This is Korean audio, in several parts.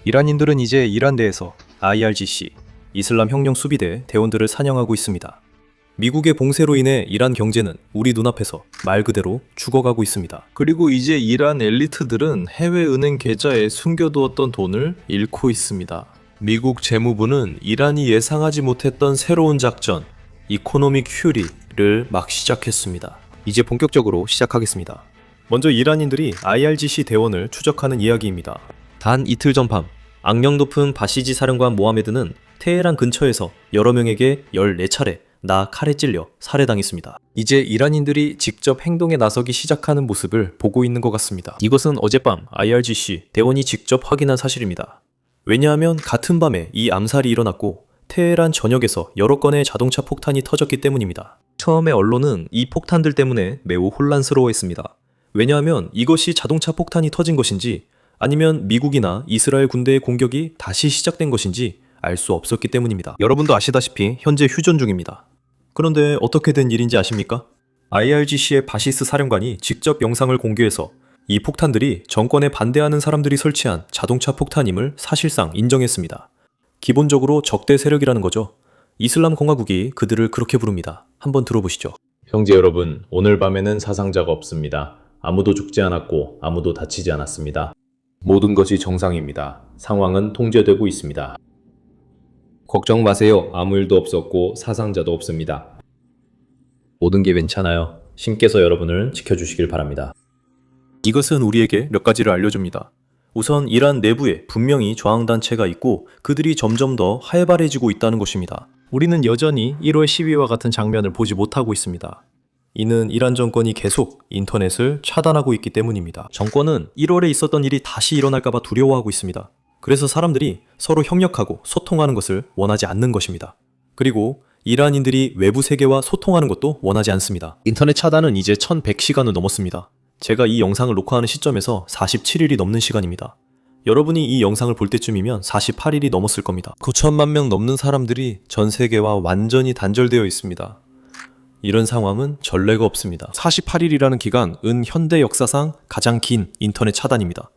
이란인들은 이제 이란대에서 IRGC, 이슬람 혁명 수비대 대원들을 사냥하고 있습니다. 미국의 봉쇄로 인해 이란 경제는 우리 눈앞에서 말 그대로 죽어가고 있습니다. 그리고 이제 이란 엘리트들은 해외 은행 계좌에 숨겨두었던 돈을 잃고 있습니다. 미국 재무부는 이란이 예상하지 못했던 새로운 작전, 이코노믹 퓨리를 막 시작했습니다. 이제 본격적으로 시작하겠습니다. 먼저 이란인들이 IRGC 대원을 추적하는 이야기입니다. 단 이틀 전 밤, 악령 높은 바시지 사령관 모하메드는 테헤란 근처에서 여러 명에게 14차례 칼에 찔려 살해당했습니다. 이제 이란인들이 직접 행동에 나서기 시작하는 모습을 보고 있는 것 같습니다. 이것은 어젯밤 IRGC 대원이 직접 확인한 사실입니다. 왜냐하면 같은 밤에 이 암살이 일어났고 테헤란 전역에서 여러 건의 자동차 폭탄이 터졌기 때문입니다. 처음에 언론은 이 폭탄들 때문에 매우 혼란스러워했습니다. 왜냐하면 이것이 자동차 폭탄이 터진 것인지 아니면 미국이나 이스라엘 군대의 공격이 다시 시작된 것인지 알 수 없었기 때문입니다. 여러분도 아시다시피 현재 휴전 중입니다. 그런데 어떻게 된 일인지 아십니까? IRGC의 바시스 사령관이 직접 영상을 공개해서 이 폭탄들이 정권에 반대하는 사람들이 설치한 자동차 폭탄임을 사실상 인정했습니다. 기본적으로 적대 세력이라는 거죠. 이슬람 공화국이 그들을 그렇게 부릅니다. 한번 들어보시죠. 형제 여러분, 오늘 밤에는 사상자가 없습니다. 아무도 죽지 않았고 아무도 다치지 않았습니다. 모든 것이 정상입니다. 상황은 통제되고 있습니다. 걱정 마세요. 아무 일도 없었고 사상자도 없습니다. 모든 게 괜찮아요. 신께서 여러분을 지켜주시길 바랍니다. 이것은 우리에게 몇 가지를 알려줍니다. 우선 이란 내부에 분명히 저항단체가 있고 그들이 점점 더 활발해지고 있다는 것입니다. 우리는 여전히 1월 12와 같은 장면을 보지 못하고 있습니다. 이는 이란 정권이 계속 인터넷을 차단하고 있기 때문입니다. 정권은 1월에 있었던 일이 다시 일어날까봐 두려워하고 있습니다. 그래서 사람들이 서로 협력하고 소통하는 것을 원하지 않는 것입니다. 그리고 이란인들이 외부 세계와 소통하는 것도 원하지 않습니다. 인터넷 차단은 이제 1100시간을 넘었습니다. 제가 이 영상을 녹화하는 시점에서 47일이 넘는 시간입니다. 여러분이 이 영상을 볼 때쯤이면 48일이 넘었을 겁니다. 9천만 명 넘는 사람들이 전 세계와 완전히 단절되어 있습니다. 이런 상황은 전례가 없습니다. 48일이라는 기간은 현대 역사상 가장 긴 인터넷 차단입니다.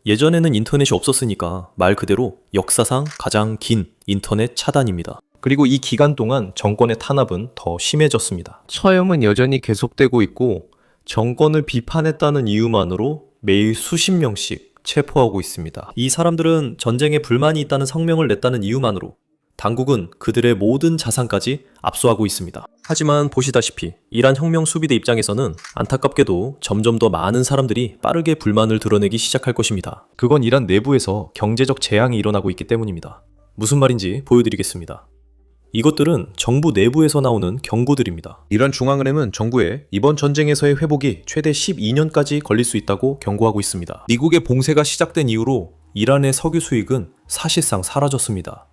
예전에는 인터넷이 없었으니까 말 그대로 역사상 가장 긴 인터넷 차단입니다. 그리고 이 기간 동안 정권의 탄압은 더 심해졌습니다. 처형은 여전히 계속되고 있고 정권을 비판했다는 이유만으로 매일 수십 명씩 체포하고 있습니다. 이 사람들은 전쟁에 불만이 있다는 성명을 냈다는 이유만으로 당국은 그들의 모든 자산까지 압수하고 있습니다. 하지만 보시다시피 이란 혁명 수비대 입장에서는 안타깝게도 점점 더 많은 사람들이 빠르게 불만을 드러내기 시작할 것입니다. 그건 이란 내부에서 경제적 재앙이 일어나고 있기 때문입니다. 무슨 말인지 보여드리겠습니다. 이것들은 정부 내부에서 나오는 경고들입니다. 이란 중앙은행은 정부에 이번 전쟁에서의 회복이 최대 12년까지 걸릴 수 있다고 경고하고 있습니다. 미국의 봉쇄가 시작된 이후로 이란의 석유 수익은 사실상 사라졌습니다.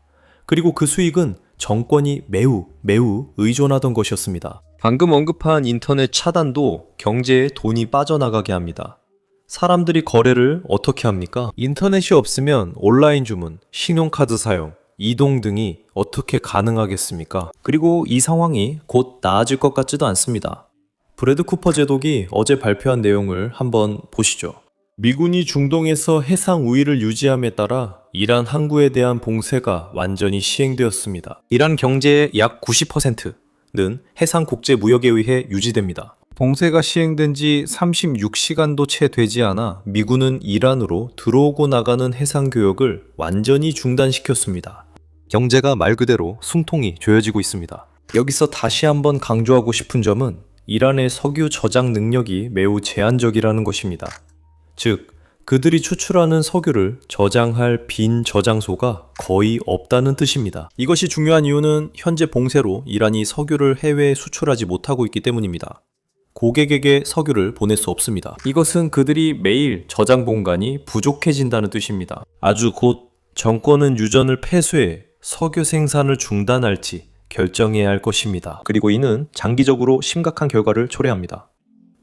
그리고 그 수익은 정권이 매우 의존하던 것이었습니다. 방금 언급한 인터넷 차단도 경제에 돈이 빠져나가게 합니다. 사람들이 거래를 어떻게 합니까? 인터넷이 없으면 온라인 주문, 신용카드 사용, 이동 등이 어떻게 가능하겠습니까? 그리고 이 상황이 곧 나아질 것 같지도 않습니다. 브래드 쿠퍼 제독이 어제 발표한 내용을 한번 보시죠. 미군이 중동에서 해상 우위를 유지함에 따라 이란 항구에 대한 봉쇄가 완전히 시행되었습니다. 이란 경제의 약 90%는 해상국제무역에 의해 유지됩니다. 봉쇄가 시행된 지 36시간도 채 되지 않아 미군은 이란으로 들어오고 나가는 해상교역을 완전히 중단시켰습니다. 경제가 말 그대로 숨통이 조여지고 있습니다. 여기서 다시 한번 강조하고 싶은 점은 이란의 석유 저장 능력이 매우 제한적이라는 것입니다. 즉, 그들이 추출하는 석유를 저장할 빈 저장소가 거의 없다는 뜻입니다. 이것이 중요한 이유는 현재 봉쇄로 이란이 석유를 해외에 수출하지 못하고 있기 때문입니다. 고객에게 석유를 보낼 수 없습니다. 이것은 그들이 매일 저장 공간이 부족해진다는 뜻입니다. 아주 곧 정권은 유전을 폐쇄해 석유 생산을 중단할지 결정해야 할 것입니다. 그리고 이는 장기적으로 심각한 결과를 초래합니다.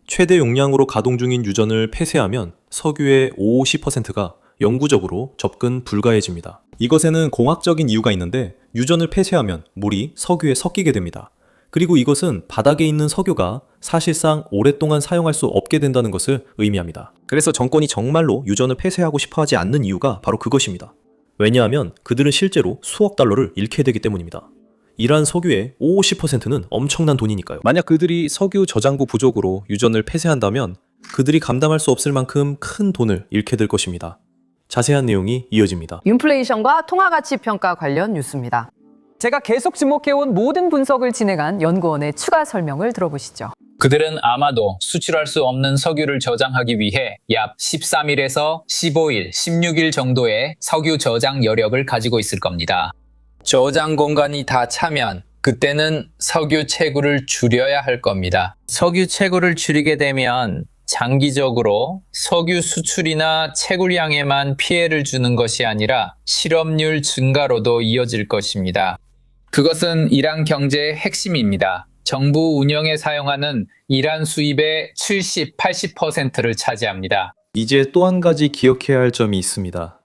최대 용량으로 가동 중인 유전을 폐쇄하면 석유의 50%가 영구적으로 접근 불가해집니다. 이것에는 공학적인 이유가 있는데 유전을 폐쇄하면 물이 석유에 섞이게 됩니다. 그리고 이것은 바닥에 있는 석유가 사실상 오랫동안 사용할 수 없게 된다는 것을 의미합니다. 그래서 정권이 정말로 유전을 폐쇄하고 싶어 하지 않는 이유가 바로 그것입니다. 왜냐하면 그들은 실제로 수억 달러를 잃게 되기 때문입니다. 이란 석유의 50%는 엄청난 돈이니까요. 만약 그들이 석유 저장고 부족으로 유전을 폐쇄한다면 그들이 감당할 수 없을 만큼 큰 돈을 잃게 될 것입니다. 자세한 내용이 이어집니다. 인플레이션과 통화가치 평가 관련 뉴스입니다. 제가 계속 지목해온 모든 분석을 진행한 연구원의 추가 설명을 들어보시죠. 그들은 아마도 수출할 수 없는 석유를 저장하기 위해 약 13일에서 15일, 16일 정도의 석유 저장 여력을 가지고 있을 겁니다. 저장 공간이 다 차면 그때는 석유 채굴을 줄여야 할 겁니다. 석유 채굴을 줄이게 되면 장기적으로 석유 수출이나 채굴량에만 피해를 주는 것이 아니라 실업률 증가로도 이어질 것입니다. 그것은 이란 경제의 핵심입니다. 정부 운영에 사용하는 이란 수입의 70, 80%를 차지합니다. 이제 또 한 가지 기억해야 할 점이 있습니다.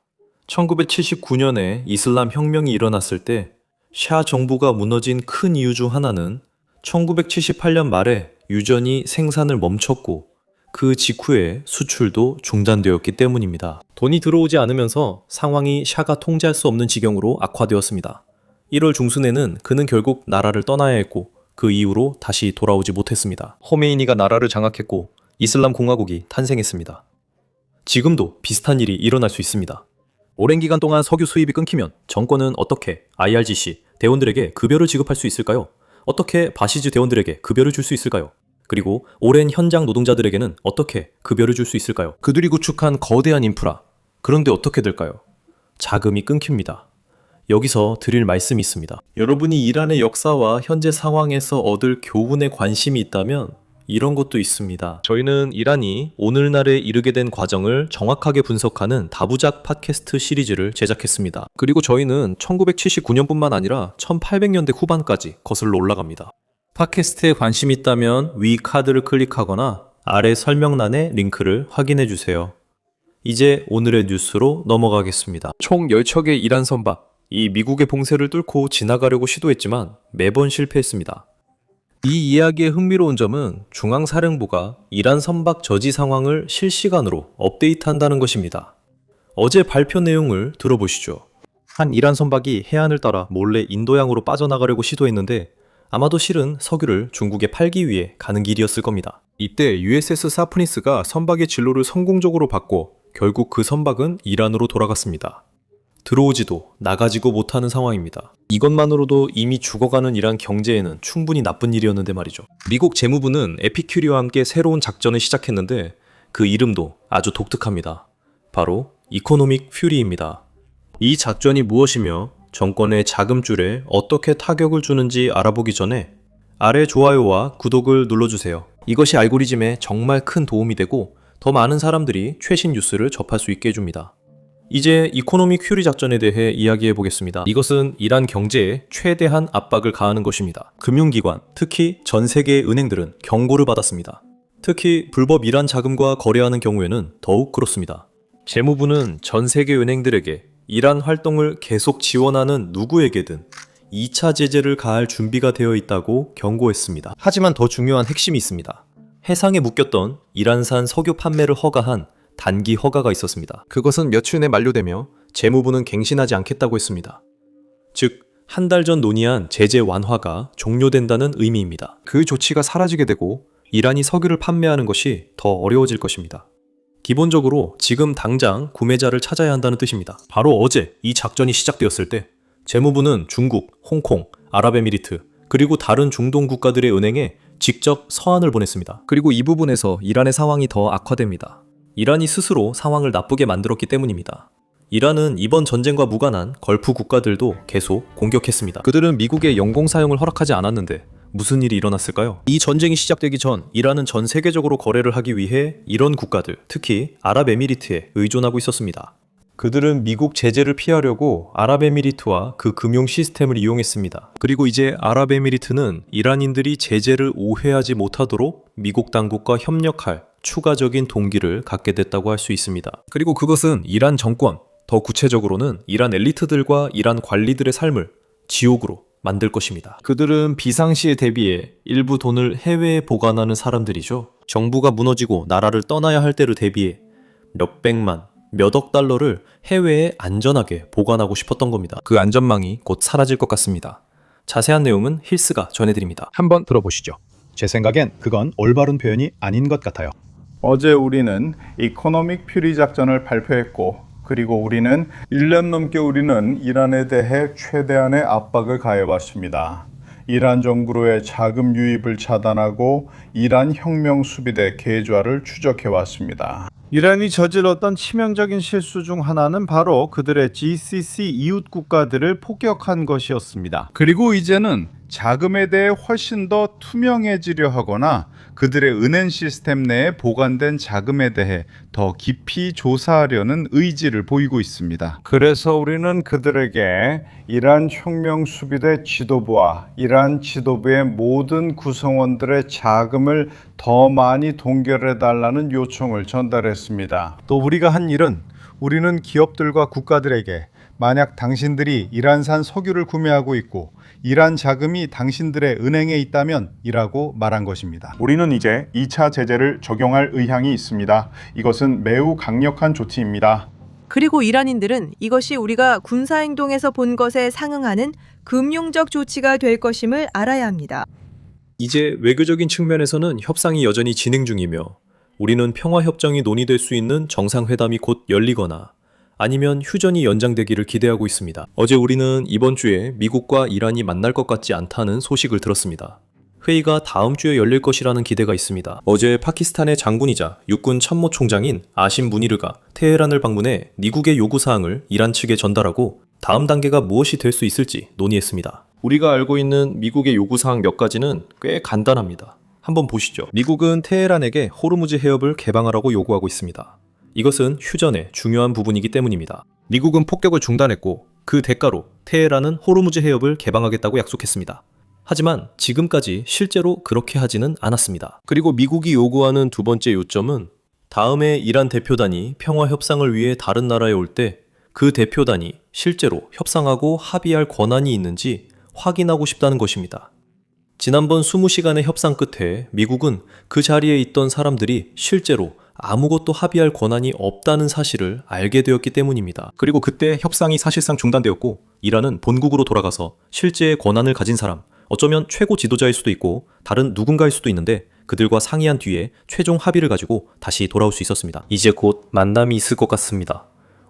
1979년에 이슬람 혁명이 일어났을 때 샤 정부가 무너진 큰 이유 중 하나는 1978년 말에 유전이 생산을 멈췄고 그 직후에 수출도 중단되었기 때문입니다. 돈이 들어오지 않으면서 상황이 샤가 통제할 수 없는 지경으로 악화되었습니다. 1월 중순에는 그는 결국 나라를 떠나야 했고 그 이후로 다시 돌아오지 못했습니다. 호메이니가 나라를 장악했고 이슬람 공화국이 탄생했습니다. 지금도 비슷한 일이 일어날 수 있습니다. 오랜 기간 동안 석유 수입이 끊기면 정권은 어떻게 IRGC 대원들에게 급여를 지급할 수 있을까요? 어떻게 바시즈 대원들에게 급여를 줄 수 있을까요? 그리고 오랜 현장 노동자들에게는 어떻게 급여를 줄 수 있을까요? 그들이 구축한 거대한 인프라, 그런데 어떻게 될까요? 자금이 끊깁니다. 여기서 드릴 말씀이 있습니다. 여러분이 이란의 역사와 현재 상황에서 얻을 교훈에 관심이 있다면 이런 것도 있습니다. 저희는 이란이 오늘날에 이르게 된 과정을 정확하게 분석하는 다부작 팟캐스트 시리즈를 제작했습니다. 그리고 저희는 1979년뿐만 아니라 1800년대 후반까지 거슬러 올라갑니다. 팟캐스트에 관심 있다면 위 카드를 클릭하거나 아래 설명란의 링크를 확인해 주세요. 이제 오늘의 뉴스로 넘어가겠습니다. 총 10척의 이란 선박, 이 미국의 봉쇄를 뚫고 지나가려고 시도했지만 매번 실패했습니다. 이 이야기의 흥미로운 점은 중앙사령부가 이란 선박 저지 상황을 실시간으로 업데이트한다는 것입니다. 어제 발표 내용을 들어보시죠. 한 이란 선박이 해안을 따라 몰래 인도양으로 빠져나가려고 시도했는데 아마도 실은 석유를 중국에 팔기 위해 가는 길이었을 겁니다. 이때 USS 사프니스가 선박의 진로를 성공적으로 바꿔 결국 그 선박은 이란으로 돌아갔습니다. 들어오지도 나가지도 못하는 상황입니다. 이것만으로도 이미 죽어가는 이란 경제에는 충분히 나쁜 일이었는데 말이죠. 미국 재무부는 에피큐리와 함께 새로운 작전을 시작했는데 그 이름도 아주 독특합니다. 바로 이코노믹 퓨리입니다. 이 작전이 무엇이며 정권의 자금줄에 어떻게 타격을 주는지 알아보기 전에 아래 좋아요와 구독을 눌러주세요. 이것이 알고리즘에 정말 큰 도움이 되고 더 많은 사람들이 최신 뉴스를 접할 수 있게 해줍니다. 이제 이코노믹 퓨리 작전에 대해 이야기해 보겠습니다. 이것은 이란 경제에 최대한 압박을 가하는 것입니다. 금융기관, 특히 전 세계의 은행들은 경고를 받았습니다. 특히 불법 이란 자금과 거래하는 경우에는 더욱 그렇습니다. 재무부는 전 세계 은행들에게 이란 활동을 계속 지원하는 누구에게든 2차 제재를 가할 준비가 되어 있다고 경고했습니다. 하지만 더 중요한 핵심이 있습니다. 해상에 묶였던 이란산 석유 판매를 허가한 단기 허가가 있었습니다. 그것은 며칠 내 만료되며 재무부는 갱신하지 않겠다고 했습니다. 즉, 한 달 전 논의한 제재 완화가 종료된다는 의미입니다. 그 조치가 사라지게 되고 이란이 석유를 판매하는 것이 더 어려워질 것입니다. 기본적으로 지금 당장 구매자를 찾아야 한다는 뜻입니다. 바로 어제 이 작전이 시작되었을 때 재무부는 중국, 홍콩, 아랍에미리트, 그리고 다른 중동 국가들의 은행에 직접 서한을 보냈습니다. 그리고 이 부분에서 이란의 상황이 더 악화됩니다. 이란이 스스로 상황을 나쁘게 만들었기 때문입니다. 이란은 이번 전쟁과 무관한 걸프 국가들도 계속 공격했습니다. 그들은 미국의 영공 사용을 허락하지 않았는데 무슨 일이 일어났을까요? 이 전쟁이 시작되기 전 이란은 전 세계적으로 거래를 하기 위해 이런 국가들, 특히 아랍에미리트에 의존하고 있었습니다. 그들은 미국 제재를 피하려고 아랍에미리트와 그 금융 시스템을 이용했습니다. 그리고 이제 아랍에미리트는 이란인들이 제재를 오해하지 못하도록 미국 당국과 협력할 추가적인 동기를 갖게 됐다고 할 수 있습니다. 그리고 그것은 이란 정권, 더 구체적으로는 이란 엘리트들과 이란 관리들의 삶을 지옥으로 만들 것입니다. 그들은 비상시에 대비해 일부 돈을 해외에 보관하는 사람들이죠. 정부가 무너지고 나라를 떠나야 할 때를 대비해 몇백만, 몇억 달러를 해외에 안전하게 보관하고 싶었던 겁니다. 그 안전망이 곧 사라질 것 같습니다. 자세한 내용은 힐스가 전해드립니다. 한번 들어보시죠. 제 생각엔 그건 올바른 표현이 아닌 것 같아요. 어제 우리는 이코노믹 퓨리 작전을 발표했고, 그리고 우리는 1년 넘게 우리는 이란에 대해 최대한의 압박을 가해왔습니다. 이란 정부로의 자금 유입을 차단하고 이란 혁명 수비대 계좌를 추적해왔습니다. 이란이 저질렀던 치명적인 실수 중 하나는 바로 그들의 GCC 이웃 국가들을 폭격한 것이었습니다. 그리고 이제는 자금에 대해 훨씬 더 투명해지려 하거나 그들의 은행 시스템 내에 보관된 자금에 대해 더 깊이 조사하려는 의지를 보이고 있습니다. 그래서 우리는 그들에게 이란 혁명 수비대 지도부와 이란 지도부의 모든 구성원들의 자금을 더 많이 동결해 달라는 요청을 전달했습니다. 또 우리가 한 일은 우리는 기업들과 국가들에게 만약 당신들이 이란산 석유를 구매하고 있고 이란 자금이 당신들의 은행에 있다면 이라고 말한 것입니다. 우리는 이제 2차 제재를 적용할 의향이 있습니다. 이것은 매우 강력한 조치입니다. 그리고 이란인들은 이것이 우리가 군사행동에서 본 것에 상응하는 금융적 조치가 될 것임을 알아야 합니다. 이제 외교적인 측면에서는 협상이 여전히 진행 중이며 우리는 평화협정이 논의될 수 있는 정상회담이 곧 열리거나 아니면 휴전이 연장되기를 기대하고 있습니다. 어제 우리는 이번 주에 미국과 이란이 만날 것 같지 않다는 소식을 들었습니다. 회의가 다음 주에 열릴 것이라는 기대가 있습니다. 어제 파키스탄의 장군이자 육군 참모총장인 아심 무니르가 테헤란을 방문해 미국의 요구사항을 이란 측에 전달하고 다음 단계가 무엇이 될 수 있을지 논의했습니다. 우리가 알고 있는 미국의 요구사항 몇 가지는 꽤 간단합니다. 한번 보시죠. 미국은 테헤란에게 호르무즈 해협을 개방하라고 요구하고 있습니다. 이것은 휴전의 중요한 부분이기 때문입니다. 미국은 폭격을 중단했고 그 대가로 테헤란은 호르무즈 해협을 개방하겠다고 약속했습니다. 하지만 지금까지 실제로 그렇게 하지는 않았습니다. 그리고 미국이 요구하는 두 번째 요점은 다음에 이란 대표단이 평화 협상을 위해 다른 나라에 올 때 그 대표단이 실제로 협상하고 합의할 권한이 있는지 확인하고 싶다는 것입니다. 지난번 20시간의 협상 끝에 미국은 그 자리에 있던 사람들이 실제로 아무것도 합의할 권한이 없다는 사실을 알게 되었기 때문입니다. 그리고 그때 협상이 사실상 중단되었고 이란은 본국으로 돌아가서 실제의 권한을 가진 사람, 어쩌면 최고 지도자일 수도 있고 다른 누군가일 수도 있는데 그들과 상의한 뒤에 최종 합의를 가지고 다시 돌아올 수 있었습니다. 이제 곧 만남이 있을 것 같습니다.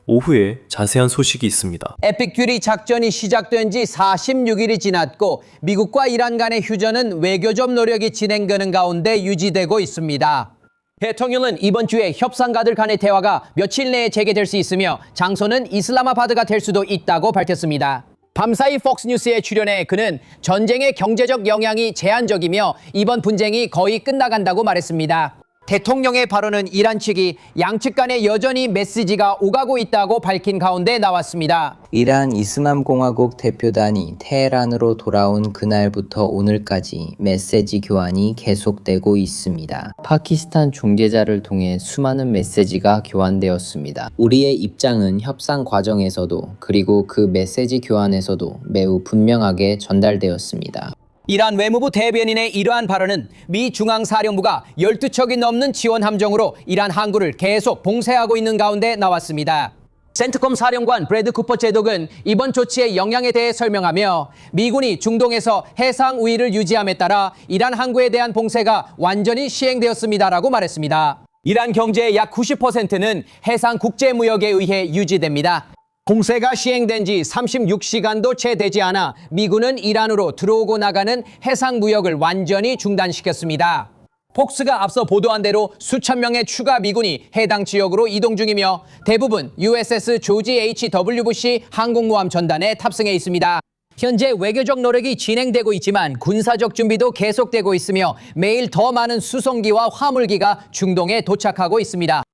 오후에 자세한 소식이 있습니다. 에픽 퓨리 작전이 시작된 지 46일이 지났고 미국과 이란 간의 휴전은 외교적 노력이 진행되는 가운데 유지되고 있습니다. 대통령은 이번 주에 협상가들 간의 대화가 며칠 내에 재개될 수 있으며 장소는 이슬라마바드가 될 수도 있다고 밝혔습니다. 밤사이 폭스뉴스에 출연해 그는 전쟁의 경제적 영향이 제한적이며 이번 분쟁이 거의 끝나간다고 말했습니다. 대통령의 발언은 이란 측이 양측 간에 여전히 메시지가 오가고 있다고 밝힌 가운데 나왔습니다. 이란 이슬람공화국 대표단이 테헤란으로 돌아온 그날부터 오늘까지 메시지 교환이 계속되고 있습니다. 파키스탄 중재자를 통해 수많은 메시지가 교환되었습니다. 우리의 입장은 협상 과정에서도 그리고 그 메시지 교환에서도 매우 분명하게 전달되었습니다. 이란 외무부 대변인의 이러한 발언은 미 중앙사령부가 12척이 넘는 지원 함정으로 이란 항구를 계속 봉쇄하고 있는 가운데 나왔습니다. 센트컴 사령관 브래드 쿠퍼 제독은 이번 조치의 영향에 대해 설명하며 미군이 중동에서 해상 우위를 유지함에 따라 이란 항구에 대한 봉쇄가 완전히 시행되었습니다라고 말했습니다. 이란 경제의 약 90%는 해상 국제무역에 의해 유지됩니다. 봉쇄가 시행된 지 36시간도 채 되지 않아 미군은 이란으로 들어오고 나가는 해상 무역을 완전히 중단시켰습니다. 폭스가 앞서 보도한 대로 수천 명의 추가 미군이 해당 지역으로 이동 중이며 대부분 USS 조지 H.W. 부시 항공모함 전단에 탑승해 있습니다. 현재 외교적 노력이 진행되고 있지만 군사적 준비도 계속되고 있으며 매일 더 많은 수송기와 화물기가 중동에 도착하고 있습니다.